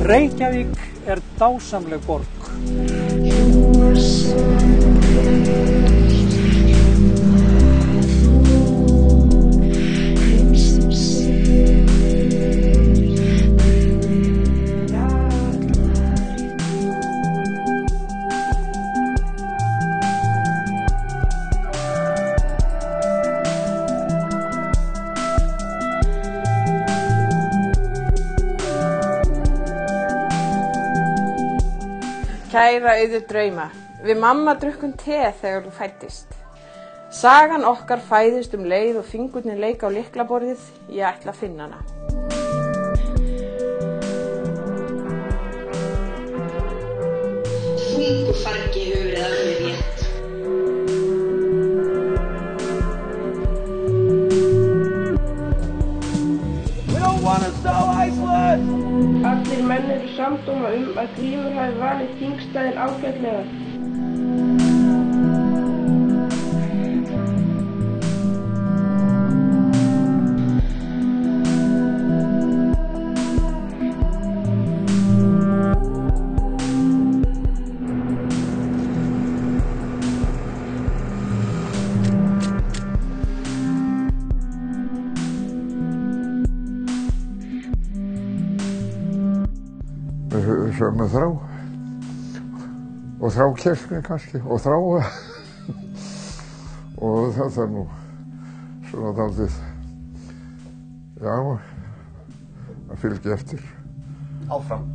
Reykjavík dásamleg borg. Kæra Auður drauma, við mamma drukkum te þegar þú fæddist. Sagan okkar fæðist leið og fingurnir leika á lyklaborðið, ég ætla að finna hana. Þungur fargi hefur verið af mér rétt. We don't want to sell Iceland! Allir menn eru samdóma að Grímur hafi valið þingstaðinn ágætlega. Sömu þrá og þrákelkni kannski og þrá og það nú svona dálítið já að fylgja eftir áfram